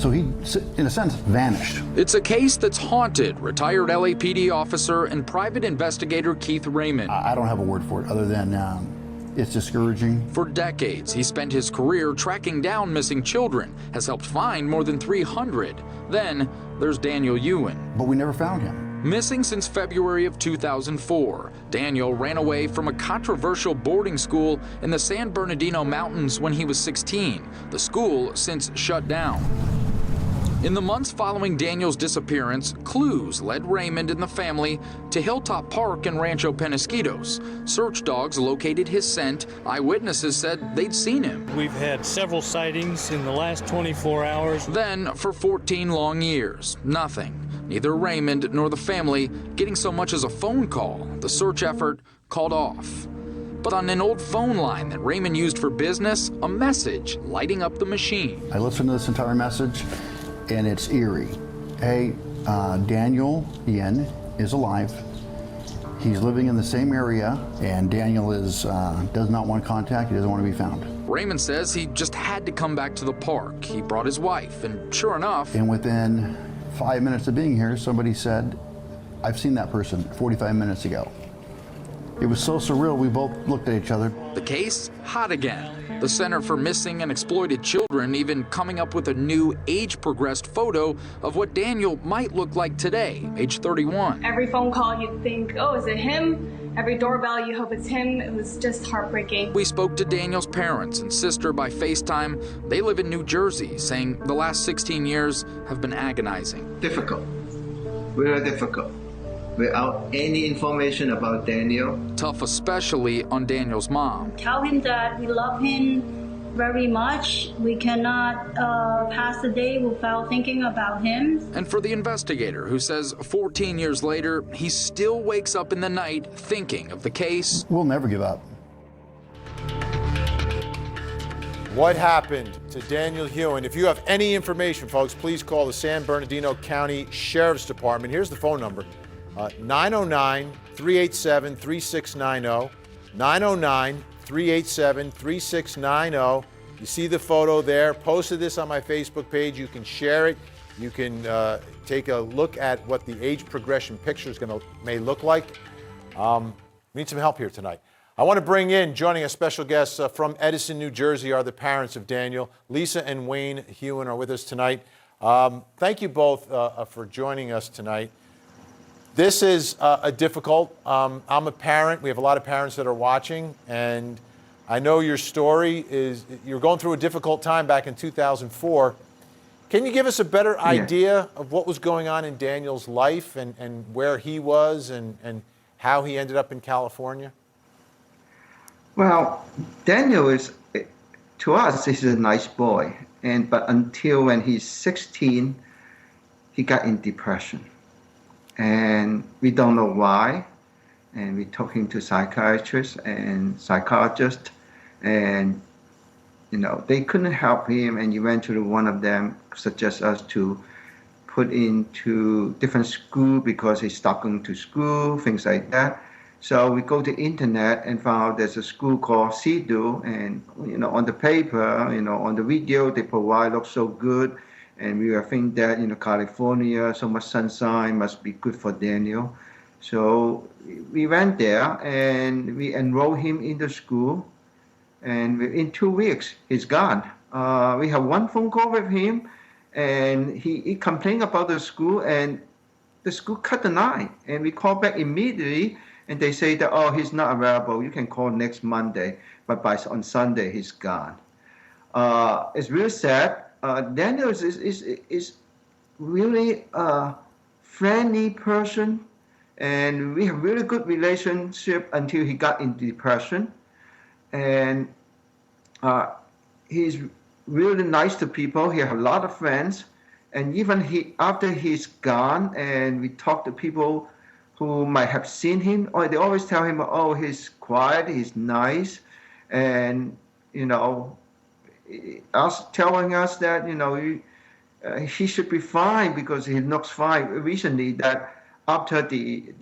So he, in a sense, vanished. It's a case that's haunted retired LAPD officer and private investigator Keith Raymond. I don't have a word for it other than it's discouraging. For decades, he spent his career tracking down missing children, has helped find more than 300. Then there's Daniel Yuen. But we never found him. Missing since February of 2004, Daniel ran away from a controversial boarding school in the San Bernardino Mountains when he was 16. The school since shut down. In the months following Daniel's disappearance, clues led Raymond and the family to Hilltop Park in Rancho Penasquitos. Search dogs located his scent. Eyewitnesses said they'd seen him. We've had several sightings in the last 24 hours. Then, for 14 long years, nothing. Neither Raymond nor the family getting so much as a phone call. The search effort called off. But on an old phone line that Raymond used for business, a message lighting up the machine. I listened to this entire message, and it's eerie. Hey, Daniel Yuen is alive. He's living in the same area, and Daniel does not want contact. He doesn't want to be found. Raymond says he just had to come back to the park. He brought his wife, and sure enough... And within 5 minutes of being here, somebody said, I've seen that person 45 minutes ago. It was so surreal, we both looked at each other. The case, hot again. The Center for Missing and Exploited Children even coming up with a new age-progressed photo of what Daniel might look like today, age 31. Every phone call you think, oh, is it him? Every doorbell you hope it's him. It was just heartbreaking. We spoke to Daniel's parents and sister by FaceTime. They live in New Jersey, saying the last 16 years have been agonizing. Difficult, very difficult. Without any information about Daniel. Tough especially on Daniel's mom. Tell him that we love him very much. We cannot pass the day without thinking about him. And for the investigator who says 14 years later, he still wakes up in the night thinking of the case. We'll never give up. What happened to Daniel Yuen? If you have any information, folks, please call the San Bernardino County Sheriff's Department. Here's the phone number. 909-387-3690, 909-387-3690. You see the photo there. Posted this on my Facebook page. You can share it. You can take a look at what the age progression picture may look like. We need some help here tonight. I want to bring in, joining a special guest from Edison, New Jersey, are the parents of Daniel. Lisa and Wayne Yuen are with us tonight. Thank you both for joining us tonight. This is a difficult, I'm a parent. We have a lot of parents that are watching, and I know your story is, you're going through a difficult time back in 2004. Can you give us a better idea of what was going on in Daniel's life and where he was and how he ended up in California? Well, Daniel is, to us, he's a nice boy. But until when he's 16, he got in depression. And we don't know why. And we took him to psychiatrists and psychologists, and they couldn't help him. And eventually, one of them suggested us to put into different school because he stopped going to school, things like that. So we go to the internet and found out there's a school called CEDU, and on the paper, on the video they provide looks so good. And we were thinking that, California, so much sunshine, must be good for Daniel. So we went there and we enrolled him in the school. And in 2 weeks, he's gone. We have one phone call with him, and he complained about the school, and the school cut the line. And we called back immediately, and they say that, oh, he's not available. You can call next Monday. But on Sunday, he's gone. It's really sad. Daniel is really a friendly person, and we have really good relationship until he got into depression. And he's really nice to people. He has a lot of friends, and even after he's gone, and we talk to people who might have seen him, or they always tell him, oh, he's quiet, he's nice, and us telling us that he should be fine because he looks fine. Recently, that after the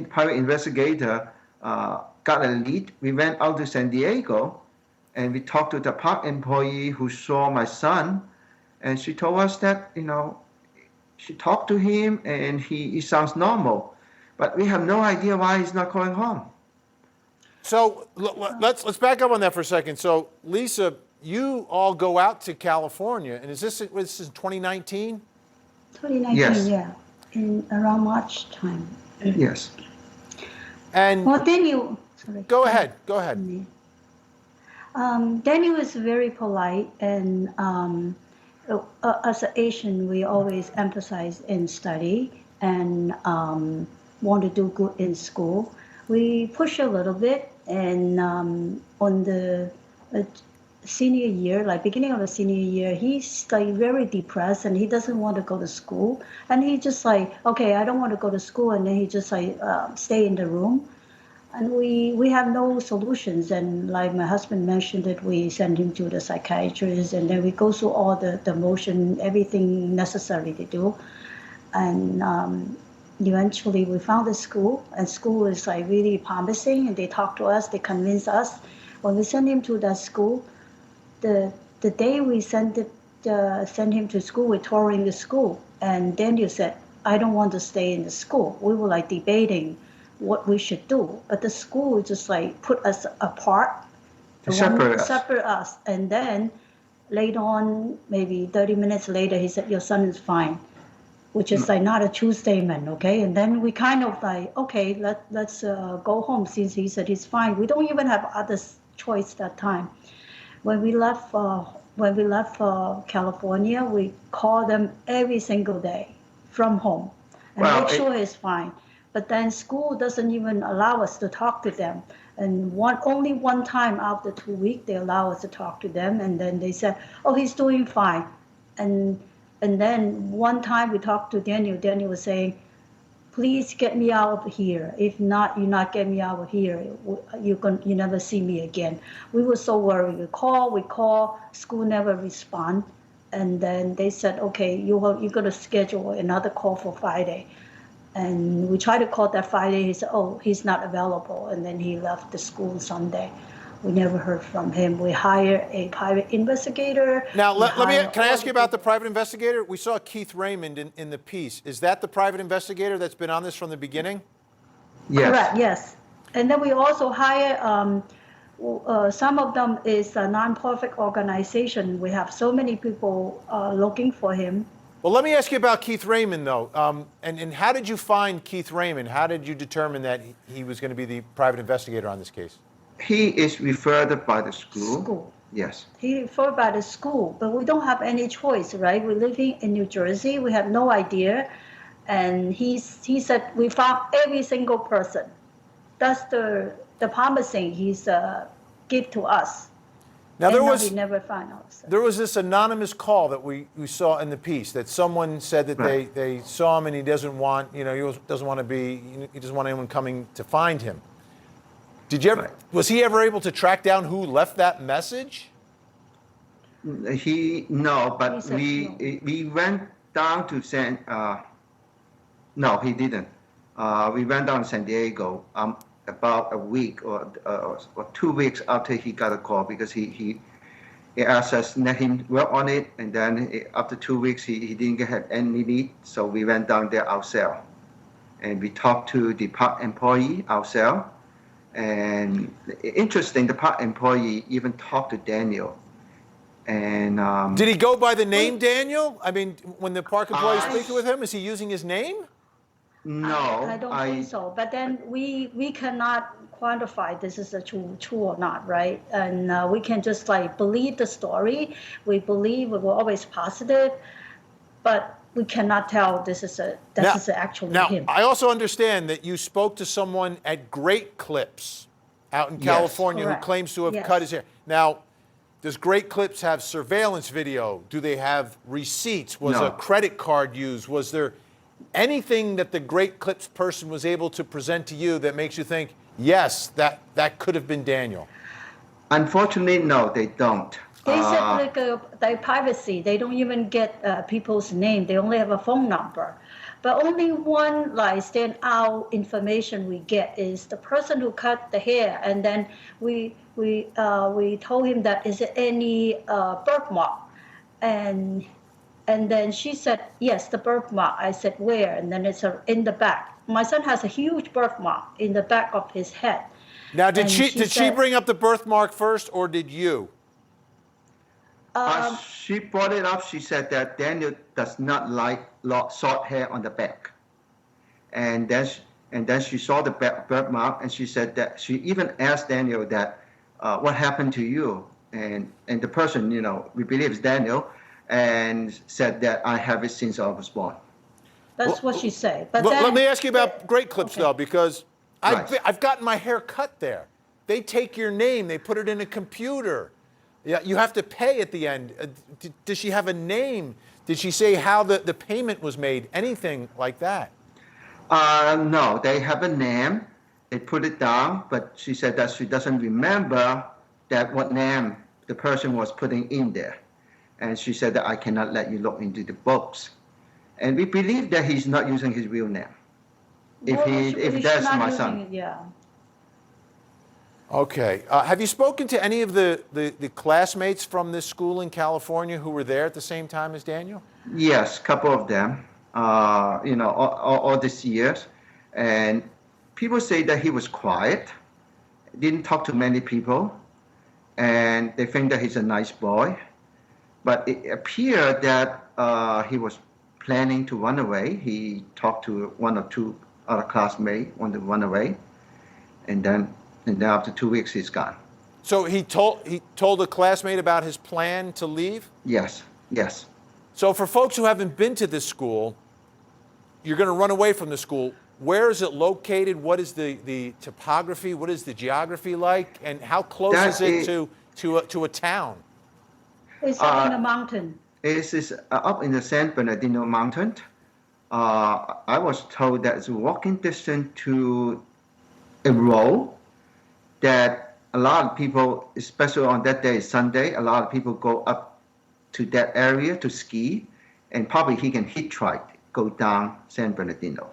private investigator got a lead, we went out to San Diego, and we talked to the park employee who saw my son, And she told us that, she talked to him and he sounds normal, but we have no idea why he's not going home. So let's back up on that for a second. So Lisa, you all go out to California, and this is 2019? 2019, Yes. yeah, in around March time. Yes. And Well, Daniel, sorry. go ahead. Daniel is very polite, and as an Asian, we always emphasize in study and want to do good in school. We push a little bit, and on the senior year, like beginning of the senior year, he's like very depressed and he doesn't want to go to school. And he just like, okay, I don't want to go to school, and then he just like stay in the room. And we have no solutions. And like my husband mentioned that we send him to the psychiatrist, and then we go through all the motion, everything necessary to do. And eventually we found a school, and school is like really promising, and they talk to us, they convince us. When we send him to that school, the day we send him to school, we're touring the school, and Daniel said, I don't want to stay in the school. We were like debating what we should do, but the school just like put us apart, separate us. And then later on, maybe 30 minutes later, he said, your son is fine, which is like not a true statement, okay? And then we kind of like, okay, let's go home, since he said he's fine. We don't even have other choice that time. When we left California, we call them every single day from home and make sure he's fine. But then school doesn't even allow us to talk to them. And only one time after 2 weeks, they allow us to talk to them. And then they said, oh, he's doing fine. And then one time we talked to Daniel. Daniel was saying, please get me out of here. If not, you not get me out of here, you never see me again. We were so worried. We call, school never respond. And then they said, okay, you're going to schedule another call for Friday. And we tried to call that Friday. He said, oh, he's not available. And then he left the school Sunday. We never heard from him. We hired a private investigator. Now, can I ask you about the private investigator? We saw Keith Raymond in the piece. Is that the private investigator that's been on this from the beginning? Yes. Correct, yes. And then we also hire, some of them is a nonprofit organization. We have so many people looking for him. Well, let me ask you about Keith Raymond, though. And how did you find Keith Raymond? How did you determine that he was going to be the private investigator on this case? He is referred by the school. Yes. He referred by the school, but we don't have any choice, right? We're living in New Jersey. We have no idea. And he said, we found every single person. That's the promising he's give to us. Now, we never found out. So. There was this anonymous call that we saw in the piece that someone said that they saw him and he doesn't want, he doesn't want anyone coming to find him. Was he ever able to track down who left that message? No, but we went down to no, he didn't. We went down to San Diego about a week or 2 weeks after he got a call, because he asked us to let him work on it, and then after 2 weeks he didn't have any lead, so we went down there ourselves, and we talked to the park employee ourselves. And interesting, the park employee even talked to Daniel. And did he go by the name Daniel? I mean, when the park employee is speaking with him, is he using his name? No, I don't think so. But then we cannot quantify this is true or not, right? And we can just like believe the story. We believe we were always positive, but we cannot tell this is actually him. Now, I also understand that you spoke to someone at Great Clips out in California who claims to have cut his hair. Now, does Great Clips have surveillance video? Do they have receipts? Was a credit card used? Was there anything that the Great Clips person was able to present to you that makes you think, yes, that could have been Daniel? Unfortunately, no, they don't. They said like their privacy. They don't even get people's name. They only have a phone number. But only one like stand out information we get is the person who cut the hair, and then we told him that is there any birthmark, and And then she said, yes, the birthmark. I said, where? And then it's in the back. My son has a huge birthmark in the back of his head. Now, did And she said, bring up the birthmark first, or did you? She brought it up. She said that Daniel does not like short hair on the back, and then she saw the birthmark, and she said that she even asked Daniel that, what happened to you? And the person, we believe is Daniel, and said that I have it since I was born. That's what she said. But Let me ask you about Great Clips, okay. though, because Right. I've gotten my hair cut there. They take your name, they put it in a computer. Yeah, you have to pay at the end. Does she have a name? Did she say how the payment was made? Anything like that? No, they have a name. They put it down, but she said that she doesn't remember that what name the person was putting in there. And she said that I cannot let you look into the books. And we believe that he's not using his real name. If that's not my using son. it, yeah. Okay. Have you spoken to any of the classmates from this school in California who were there at the same time as Daniel? Yes, couple of them, all these years. And people say that he was quiet, didn't talk to many people, and they think that he's a nice boy. But it appeared that he was planning to run away. He talked to one or two other classmates, wanted to run away, and then after 2 weeks, he's gone. So he told a classmate about his plan to leave? Yes, yes. So for folks who haven't been to this school, you're going to run away from the school. Where is it located? What is the topography? What is the geography like? And how close is it to a town? It's up in the mountain. It is up in the San Bernardino mountain. I was told that it's walking distance to a road that a lot of people, especially on that day, Sunday, a lot of people go up to that area to ski, and probably he can hitchhike, go down San Bernardino.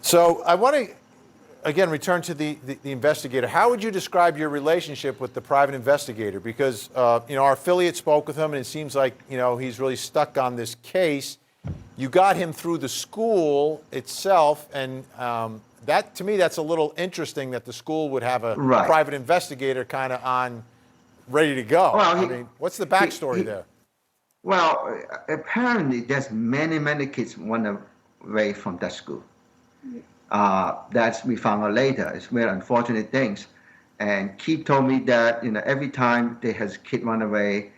So I want to, again, return to the investigator. How would you describe your relationship with the private investigator? Because, our affiliate spoke with him, and it seems like, he's really stuck on this case. You got him through the school itself, and that, to me, that's a little interesting that the school would have a Right. private investigator kind of on, ready to go. Well, what's the backstory there? Well, apparently there's many kids run away from that school. That's we found out later. It's very unfortunate things. And Keith told me that every time they has kid run away,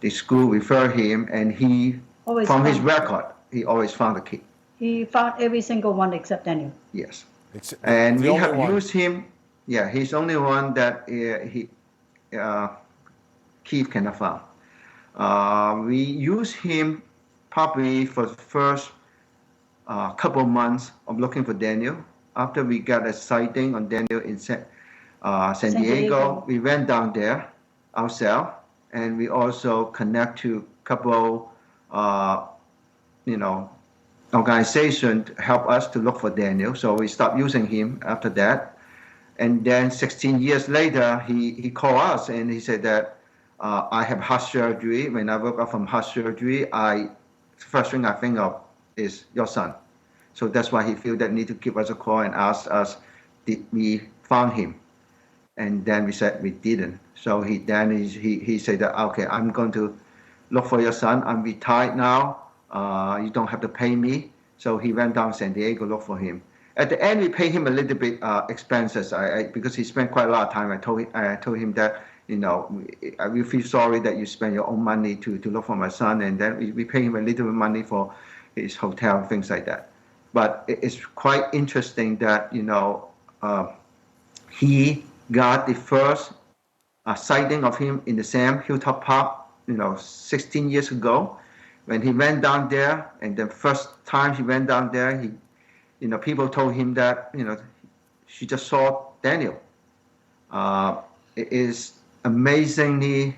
the school refer him, and he Always from his found- record he always found a kid. He found every single one except Daniel. Yes, It's and the we only have one. used him. Yeah, he's the only one that Keith cannot find. We use him probably for the first couple of months of looking for Daniel. After we got a sighting on Daniel in San Diego, we went down there ourselves, and we also connect to a couple, organizations to help us to look for Daniel. So we stopped using him after that. And then 16 years later, he called us and he said that I have heart surgery. When I woke up from heart surgery, first thing I think of is your son. So that's why he feel that need to give us a call and ask us, did we found him? And then we said we didn't. So he said that, okay, I'm going to look for your son. I'm retired now. You don't have to pay me. So he went down to San Diego, look for him. At the end, we pay him a little bit expenses because he spent quite a lot of time. I told him that, we feel sorry that you spend your own money to look for my son. And then we pay him a little bit of money for his hotel and things like that. But it's quite interesting that, he got the first sighting of him in the same Hilltop Park, 16 years ago. When he went down there, and the first time he went down there, people told him that, she just saw Daniel. It is amazingly,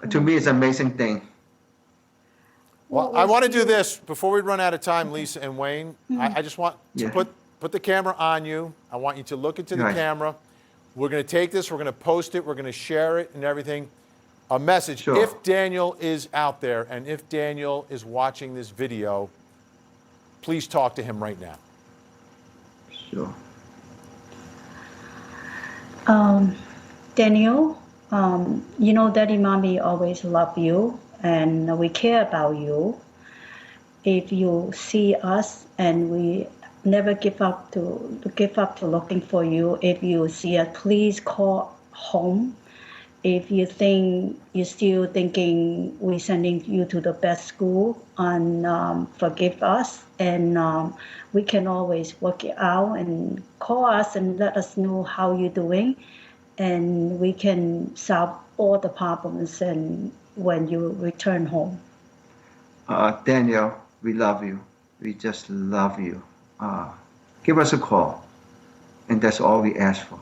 to me, it's an amazing thing. Well, I want to do this before we run out of time, Lisa and Wayne. I just want to put the camera on you. I want you to look into the camera. We're going to take this, we're going to post it, we're going to share it and everything. a message. Sure. If Daniel is out there and if Daniel is watching this video, please talk to him right now. Sure. Daniel, you know, Daddy, Mommy always love you, and we care about you. If you see us, and we never give up to looking for you. If you see us, please call home. If you think you're still thinking we're sending you to the best school, and forgive us, and we can always work it out, and call us and let us know how you're doing, and we can solve all the problems and when you return home. Daniel, we love you. We just love you. Give us a call, and that's all we ask for.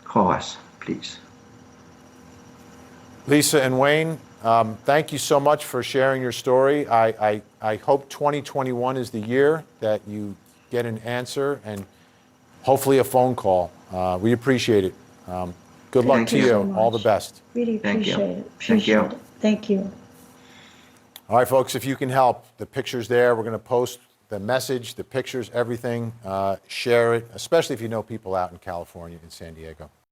Call us, please. Lisa and Wayne, thank you so much for sharing your story. I hope 2021 is the year that you get an answer and hopefully a phone call. We appreciate it. Good luck Thank to you you. so much. All the best. Really Thank you. appreciate it. Thank you. Appreciate it. Thank you. All right, folks, if you can help, the picture's there. We're going to post the message, the pictures, everything. Share it, especially if you know people out in California and San Diego.